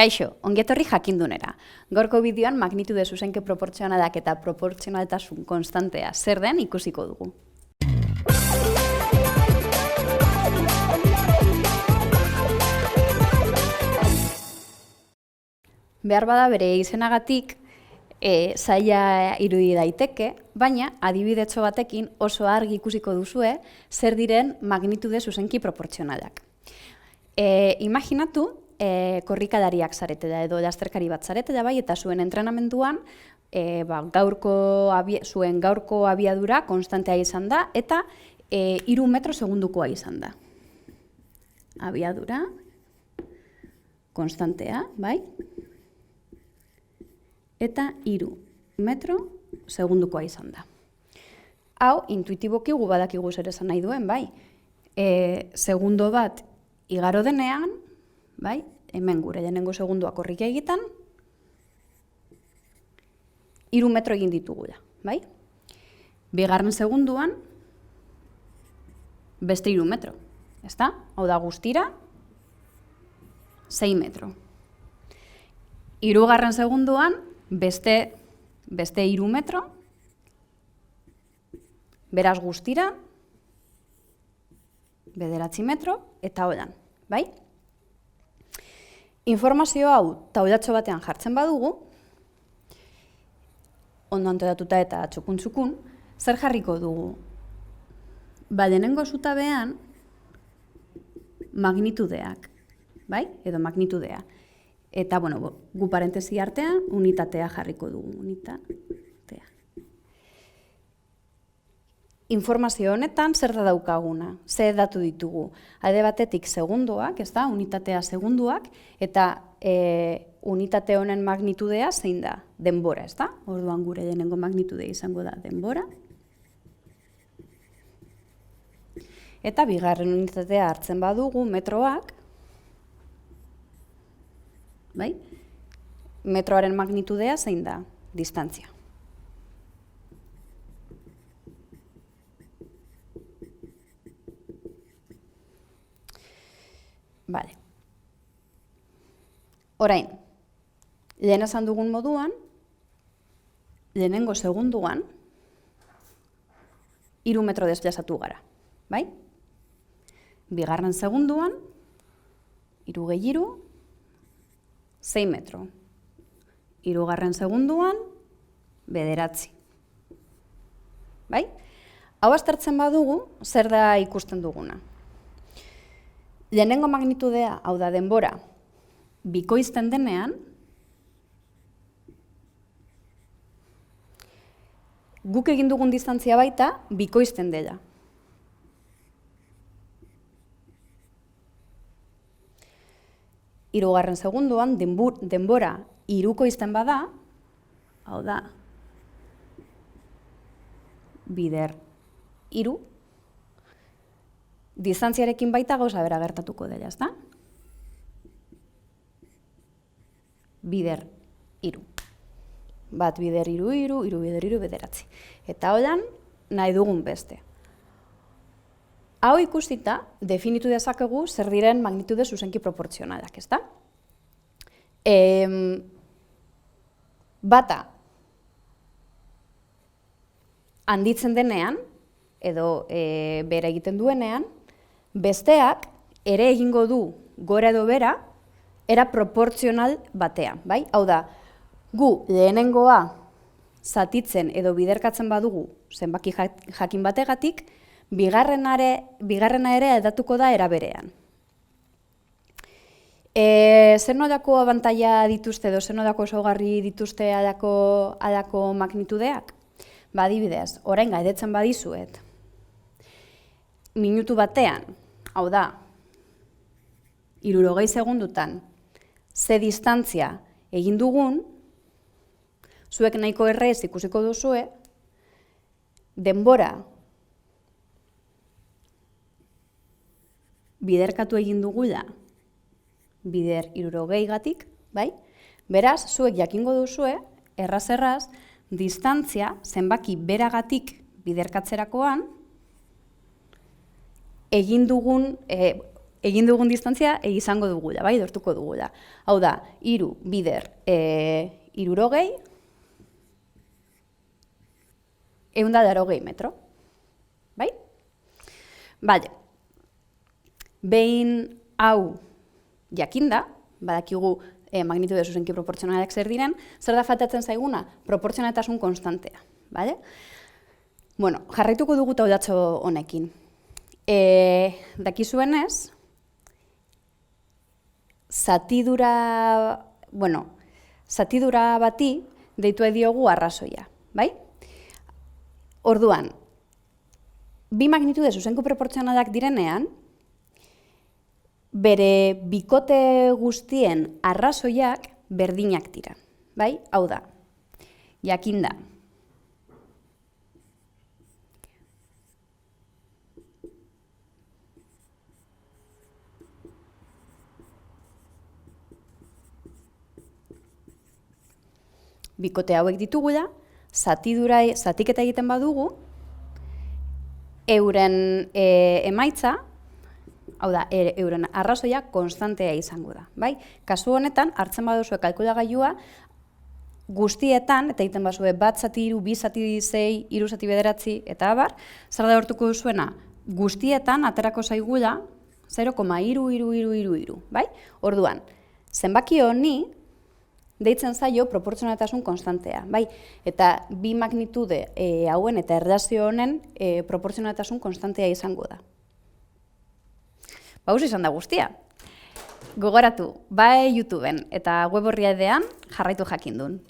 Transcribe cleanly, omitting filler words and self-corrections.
Kaixo, ongietorri jakindunera. Gaurko bideoan magnitude zuzenke proportzionalak eta proportzionaltasun konstantea zer den ikusiko dugu. Behar bada bere izenagatik zaila irudi daiteke, baina adibidetxo batekin oso argi ikusiko duzue zer diren magnitude zuzenki proportzionalak. Imaginatu, korrikalariak zarete da edo lasterkari bat zarete da bai, eta zuen entrenamenduan zuen gaurko abiadura konstantea izan da eta 3 metro segundukoa izan da. Abiadura konstantea, bai? Eta 3 metro segundukoa izan da. Hau, intuitiboki gu badakigu zer esan nahi duen, bai? Segundo bat igaro denean, bai? Hemen gure lehenengo segundua korrika egiten, 3 metro egin ditugula, bai? Bigarren segunduan, beste 3 metro, ezta? Hau da guztira, 6 metro. 3. segunduan, beste 3 metro, beraz guztira, 9 metro, eta holan, bai? Informazio hau taulatxo batean jartzen badugu, ondo antolatuta eta txukun-txukun, zer jarriko dugu? Lehenengo zutabean magnitudeak, bai? Edo magnitudea. Eta, gu parentesi artean unitatea jarriko dugu, unitatea. Informazio honetan zer da daukaguna, zer datu ditugu. Alde batetik segundoak, ez da, unitatea segunduak, eta unitate honen magnitudea zein da, denbora, ez da? Orduan gure lehenengo magnitudea izango da denbora. Eta bigarren unitatea hartzen badugu metroak, bai? Metroaren magnitudea zein da, distantzia. Bale. Orain, lehen esan dugun moduan, lehenengo segunduan, 3 metro desplazatu gara, bai? Bigarren segunduan, 3 gehi 3, 6 metro. 3. segunduan, 9. Bai? Hau aztertzen badugu, zer da ikusten duguna. Lehenengo magnitudea, hau da denbora, bikoizten denean, guk egin dugun distantzia baita, bikoizten dela. Hirugarren segunduan, denbora hirukoizten bada, hau da, bider 3, distantziarekin baita gauza bera gertatuko dela, ezta? Bider 3. Bat bider 3, 3 bider 3, 9. Eta holan, nahi dugun beste. Hau ikusita, definitu dezakegu zer diren magnitude zuzenki proportzionalak, ezta? Bata, handitzen denean, edo bera egiten duenean, besteak ere egingo du gora edo bera, era proportzional batean, bai? Hau da, gu lehenengoa zatitzen edo biderkatzen badugu zenbaki jakin bategatik, bigarrena ere aldatuko da era berean. Zer nolako abantaila dituzte edo zer nolako ezaugarri dituzte halako magnitudeak? Adibidez, orain galdetzen badizuet, minutu batean, hau da, 60 segundutan, ze distantzia egin dugun, zuek nahiko errez ikusiko duzue, denbora biderkatu egin dugula, bider 60gatik, bai? Beraz, zuek jakingo duzue, erraz, distantzia zenbaki beragatik biderkatzerakoan, egin dugun, egin dugun distantzia izango dugula, bai, lortuko dugula. Hau da, 3 bider 60, 180 metro. Bai? Bale. Behin hau jakinda, badakigu magnitude zuzenki proportzionalak zer diren, zer da faltatzen zaiguna? Proportzionaltasun konstantea. Bale? Bueno, jarraituko dugu taulatxo honekin. Dakizuenez, zatidura bati deitu diogu arrazoia, bai? Orduan, bi magnitude zuzenki proportzionalak direnean, bere bikote guztien arrazoiak berdinak dira, bai? Hau da, jakinda. Bikote hauek ditugula, zatiketa egiten badugu, euren emaitza, hau da, euren arrazoia konstantea izango da. Bai? Kasu honetan, hartzen baduzue kalkulagailua, guztietan, eta egiten bazue 1/3, 2/6, 3/9, eta abar, zer da lortuko duzuena, guztietan aterako zaigula 0,3333, bai? Orduan, zenbaki honi deitzen zaio proportzionaltasun konstantea, bai? Eta bi magnitude hauen eta erlazio honen proportzionaltasun konstantea izango da. Bauz izan da guztia. Gogoratu, bai YouTubeen eta web orrialdean jarraitu jakindun.